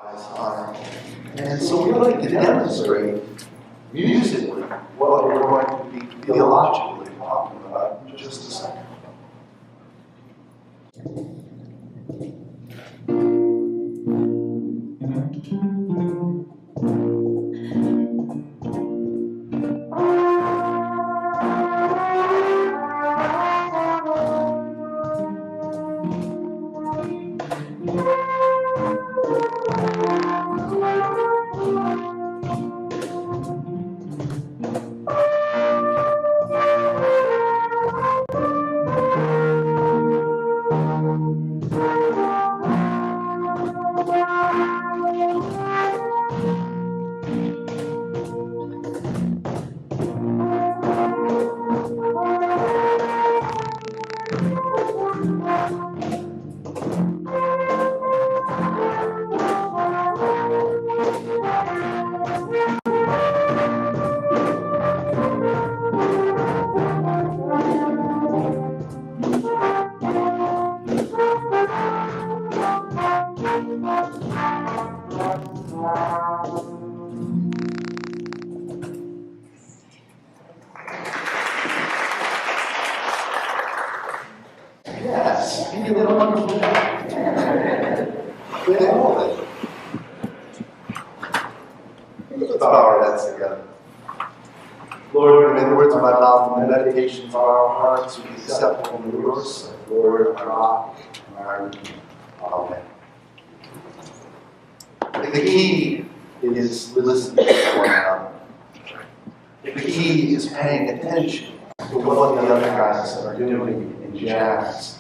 time. And so we'd like to demonstrate musically what we're going to be theologically talking about in just a second. Yes, you did a wonderful job. With all of it. Let's bow our heads together. Lord, may the words of my mouth and the meditations of our hearts be acceptable in your sight, Lord, our rock and our redeemer. Amen. The key is listening to one another. The key is paying attention to what the other guys are doing in jazz.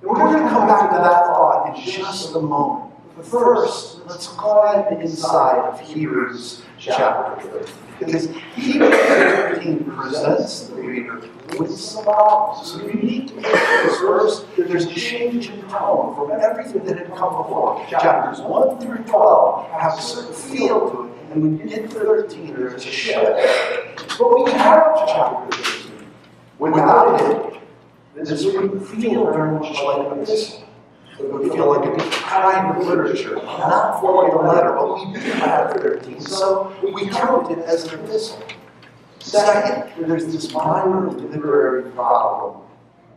And we're going to come back to that thought in just a moment. But first, let's climb inside of Hebrews chapter 13. Because Hebrews 13 presents the reader with some problems. So unique to this verse, that there's a change in tone from everything that had come before. Chapters 1 through 12 have a certain feel to it. And when you get to 13, there's a shift. But we have chapter 13. Without it, this would feel very much like an epistle. It would feel like a kind of literature, not quite a letter, but we do have 13, so we count it as an epistle. Second, there's this minor literary problem.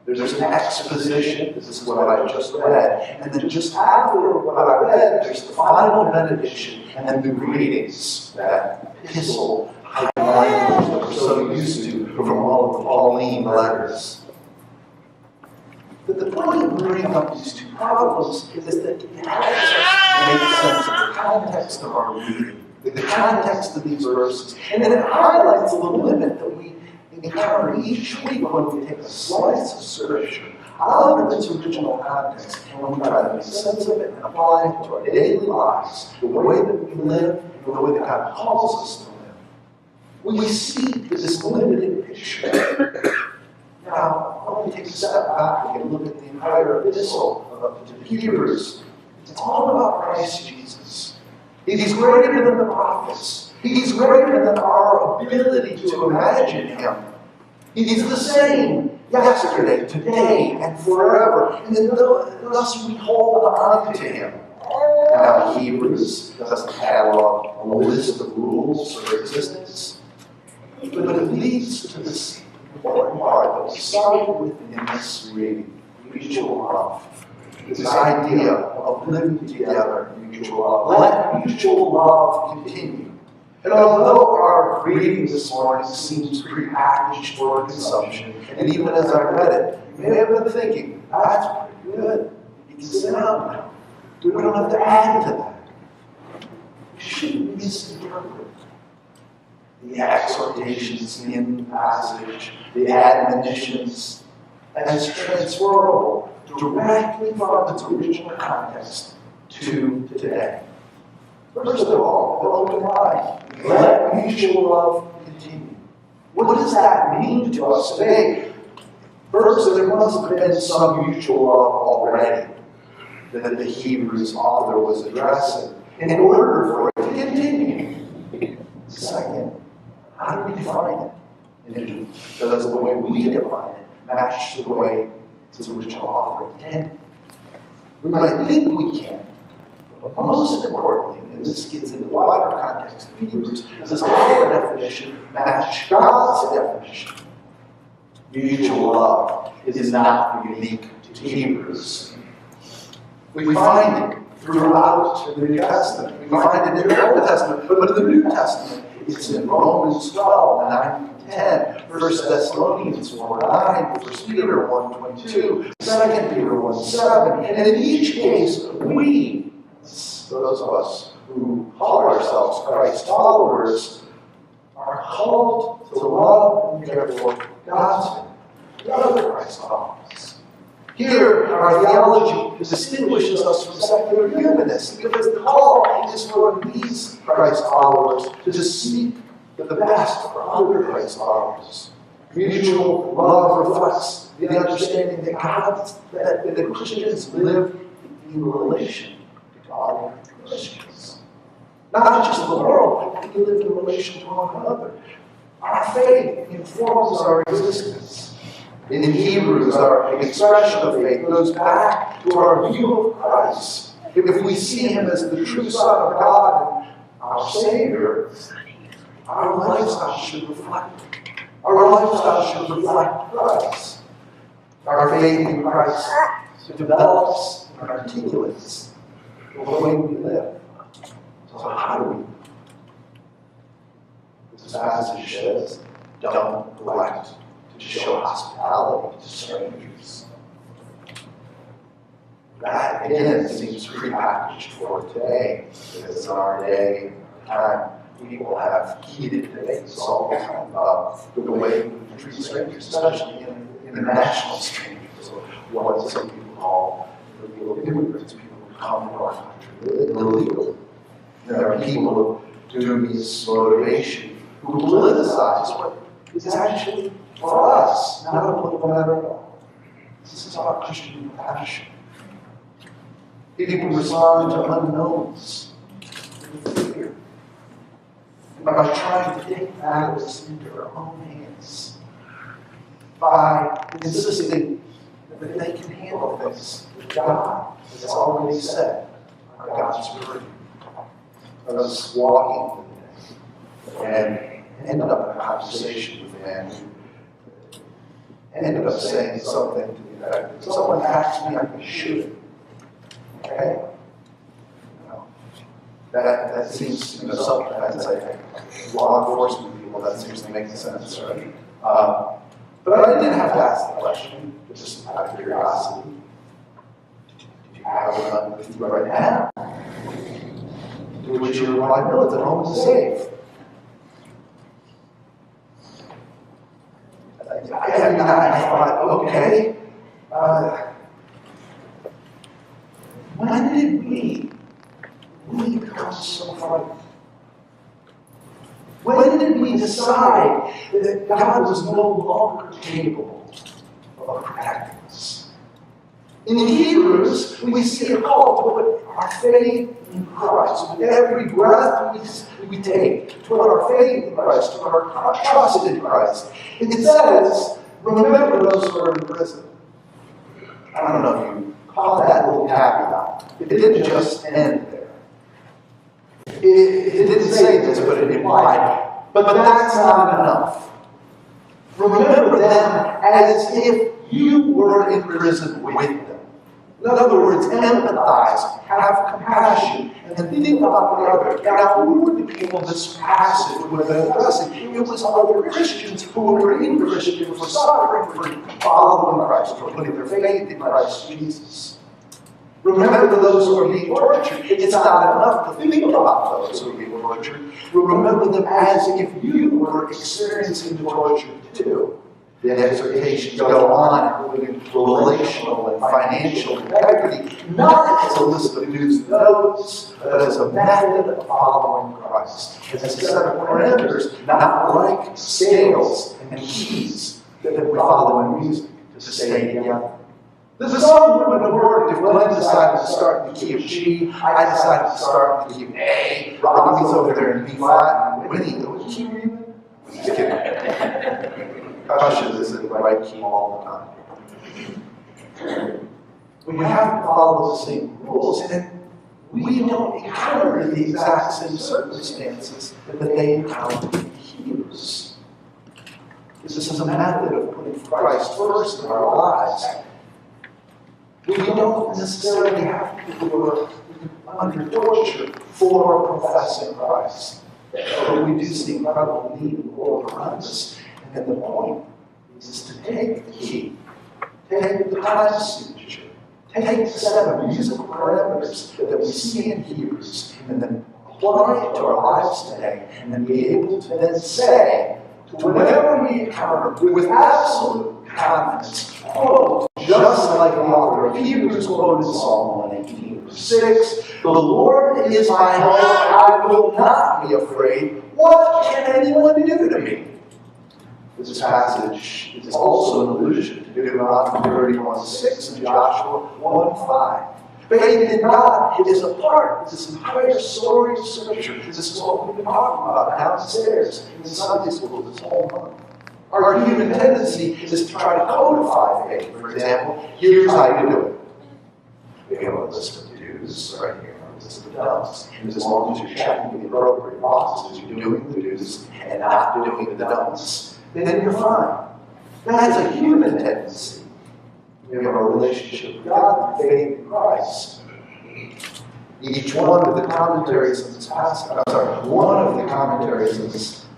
There's an exposition, this is what I just read, and then just after what I read, there's the final benediction and the greetings, that epistle-type language that we're so used to from all of the Pauline letters. But the point of bringing up these two problems is that it helps us make sense of the context of our reading, the context of these verses, and then it highlights the limit that we encounter each week when we take a slice of Scripture out of its original context and when we try to make sense of it and apply it to our daily lives, the way that we live, and the way that God calls us to live. We see this limited picture. Now, let me take a step back and look at the entire epistle to the Hebrews. It's all about Christ Jesus. He's greater than the prophets. He's greater than our ability to imagine him. He's the same yesterday, today, and forever. And thus we hold on to him. Now, Hebrews doesn't catalog a list of rules for existence, but it leads to this important part that we started with in this reading, mutual love. This idea of living together in mutual love. Let mutual love continue. And although our reading this morning seems prepackaged for consumption, and even as I read it, you may have been thinking, that's pretty good. You can sit down now. We don't have to add to that. We shouldn't misinterpret the exhortations in the passage, the admonitions, as transferable directly from its original context to today. First of all, the open line. Let mutual love continue. What does that mean to us today? First, there must have been some mutual love already that the Hebrews author was addressing in order for it to continue. Second, how do we define it? Does the way we define it match the way its original author intended? We might think we can, But most importantly, and this gets into the wider context of Hebrews, does our definition match God's definition? Mutual love is not unique to Hebrews. We find it throughout the New Testament. We find it in the Old Testament, but in the New Testament, it's in Romans 12, 9 to 10, 1 Thessalonians 4, 9, 1 Peter 1, 22, 2 Peter 1, 7. And in each case, we, those of us who call ourselves Christ followers, are called to love and care for God's family, the other Christ followers. Here, our theology distinguishes us from secular humanists because the call is for these Christ followers to seek the best for other Christ followers. Mutual love reflects the understanding that Christians live in relation to other Christians. Not just the world, but we live in relation to one another. Our faith informs our existence. In Hebrews, our expression of faith goes back to our view of Christ. If we see Him as the true Son of God and our Savior, our lifestyle should reflect Christ. Our faith in Christ develops and articulates the way we live. So how do we? This passage says, don't neglect to show hospitality to strangers. That, again, seems prepackaged for today, because in our day, time, people have heated debates all the time about the way we treat strangers, especially international strangers, or what some people call illegal immigrants, people who come to our country illegally. There are people of dubious motivation who politicize what is actually for us, not a political matter at all. This is about Christian compassion. People respond to unknowns with fear. And by trying to take matters into their own hands, by insisting that they can handle things with God, as already said, our God's word. I was walking and ended up in a conversation with a man who ended up saying something to the effect, if someone attacks me, I can shoot him. Okay? That seems, self-defense, I think. Law enforcement people, that seems to make sense, right? But I didn't have to ask the question, just out of curiosity. Did you have a gun with you right now? To which you replied, no, it's at home, it's safe. I thought, okay, when did we become so frightened? When did we decide that God was no longer capable of protecting us? In Hebrews, we see a call to put our faith in Christ. With every breath we take, to put our faith in Christ, to put our trust in Christ. It says, remember those who are in prison. I don't know if you caught that little caveat. It didn't just end there. It didn't say this, but it implied. But that's not enough. Remember them as if you were in prison with them. In other words, empathize, have compassion, and think about the other. Now, who were the people this passage was addressing? It was other Christians who were in Christian for suffering, for following Christ, for putting their faith in Christ Jesus. Remember those who are being tortured. It's not enough to think about those who are being tortured. Remember them as if you were experiencing torture too. The exhortations go on, including relational and financial integrity, not as a list of do's and don'ts, but as a method of following Christ. As a set of parameters, not like scales and keys that we follow in music to stay together. The song wouldn't have worked if Glenn decided to start in the key of G, I decided to start in the key of A, Robbie's over there in B flat, and Winnie, what key were you in? Just kidding. Percussion is in the right key all the time. We have to follow the same rules, and we don't encounter the exact same circumstances that they encountered in Hebrews. This is a method of putting Christ first in our lives. We don't necessarily have people who are under torture for professing Christ. But we do see incredible need in the world around us. And the point is to take the key, take the time signature, take the set of musical parameters that we see in Hebrews, and then apply it to our lives today, and be able to then say to whatever we encounter with absolute confidence, quote, just like the author of Hebrews quoted Psalm 118, verse 6, the Lord is my help, I will not be afraid. What can anyone do to me? This passage is also an allusion to Deuteronomy 31:6 and Joshua 1:5. Faith in God is a part of this entire story of Scripture. This is what we've been talking about downstairs in Sunday school this whole month. Our human tendency is to try to codify faith. For example, here's how you do it. We have a list of do's right here, a list of don'ts. And as long as you're checking the appropriate boxes, you're doing the do's and not doing the don'ts, then you're fine. That's a human tendency. We have a relationship with God through faith in Christ. Each one of the commentaries of this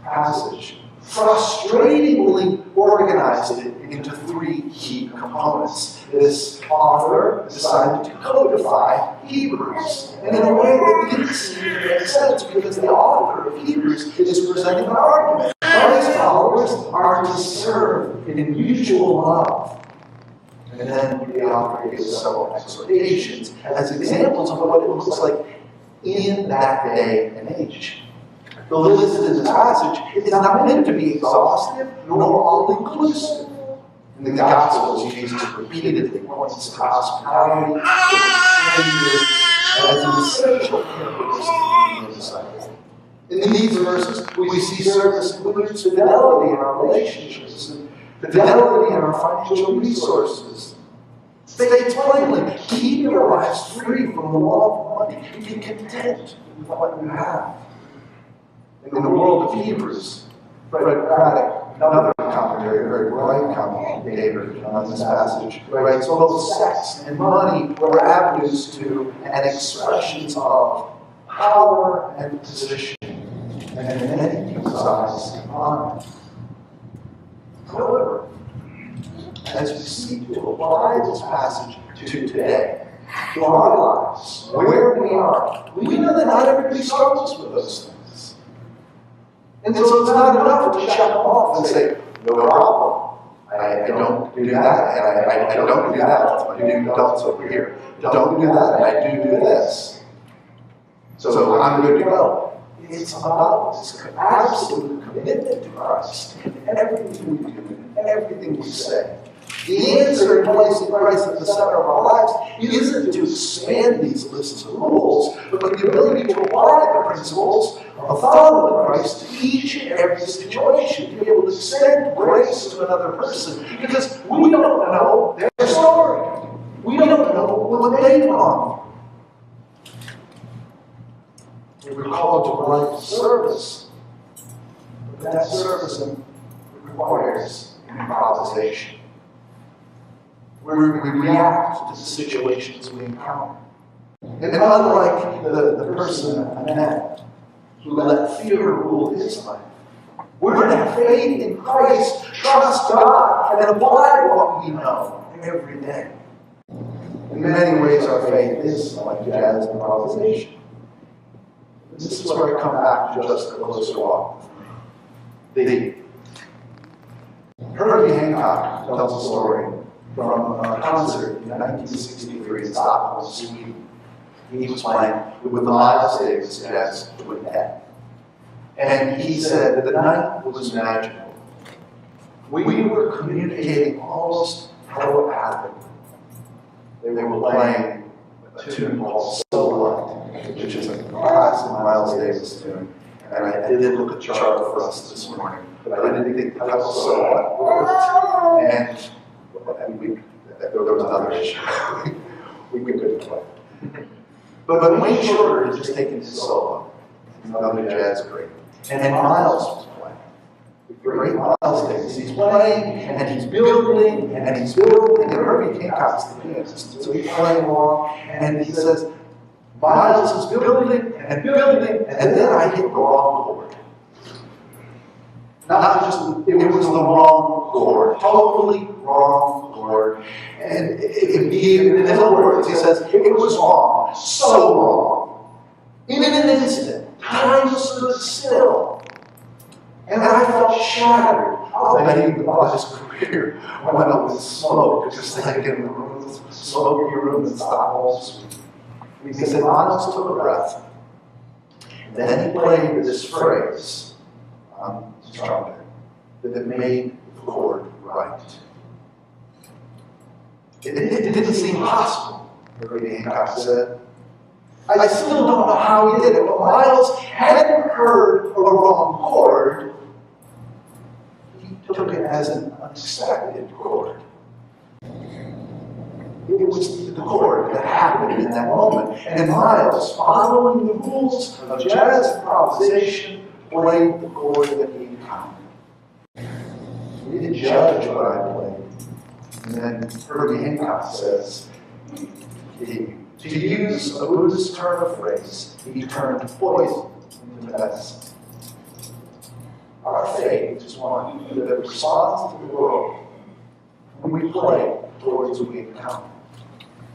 passage, frustratingly organized it into three key components. This author decided to codify Hebrews, and in a way that didn't seem to make sense, because the author of Hebrews is presenting an argument. Christ's followers are to serve in mutual love. And then the author gives several exhortations as examples of what it looks like in that day and age. The list in this passage is not meant to be exhaustive nor all-inclusive. In the Gospels, Jesus repeatedly points to hospitality as an essential characteristic of the disciple. In these verses, we see service includes fidelity in our relationships and fidelity in our financial resources. States plainly, keep your lives free from the love of money. Be content with what you have. In the world of Hebrews, Fred Craddock, another commentator, a very bright commentator on this passage, writes both sex and money were avenues to and expressions of power and position, and in many people's eyes, honor. However, as we seek to apply this passage to today, to our lives, where we are, we know that not everybody struggles with those things. And so it's not enough to check them off and say, no problem. I don't do that, and I don't do that. I do don'ts over here. Don't do that, and I do this. So I'm good to go. It's about this absolute commitment to Christ in everything we do, in everything we say. The answer in placing Christ at the center of our lives isn't to expand these lists of rules, but the ability to apply the principles of following Christ to each and every situation, to be able to extend grace to another person, because we don't know their story. We don't know what they've gone through. We're called to right service, but that service requires improvisation. Where we react to the situations we encounter. And unlike the person Tennant, who let fear rule his life, we're to have faith in Christ, trust God, and apply what we know every day. In many ways, our faith is like jazz improvisation. This is where I come back to just a closer walk. Herbie Hancock tells a story from a concert in 1963 in Stockholm, Sweden. He was playing with the Miles Davis Jazz Quintet. And he said that the night was magical. We were communicating almost telepathically. They were playing a tune called So Light, which is a classic Miles Davis tune. And I did look at the chart for us this morning, but I didn't think the title So Light worked. And there was another issue. we couldn't play. But Wayne Shorter had just taken his solo. Another jazz great. And Miles was playing. The great Miles Davis. He's playing, and he's building, and he's building, and Herbie Hancock's the pianist. So he's playing along, and he says, Miles is building, and building, and then I hit the wrong chord. Not just, it was the wrong chord. Totally wrong chord. And in other words, he says, it was wrong. So wrong. In an instant, time stood still. And I felt shattered. I'll bet he thought his career went up with smoke, just like in the room, smoky room in Stockholm. He said, Miles took a breath. Then he played this phrase on his trumpet that made the chord right. It didn't seem possible, Herbie Hancock said. I still don't know how he did it, but Miles hadn't heard a wrong chord. He took it as an unexpected chord. It was the chord that happened in that moment. And Miles, following the rules of jazz improvisation, played the chord that he encountered. He didn't judge what I played. And then Herbie Hancock says, to use a Buddhist term of phrase, he turned poison into medicine. Our faith is one that responds to the world when we play towards what we encounter.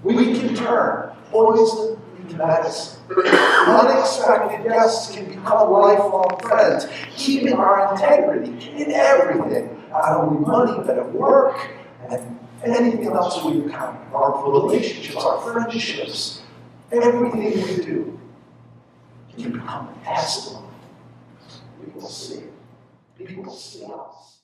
We can turn poison into medicine. Unexpected guests can become lifelong friends, keeping our integrity in everything, not only money, but at work and anything else we encounter. Our relationships, our friendships, everything we do can become a testimony. People see it. People see us.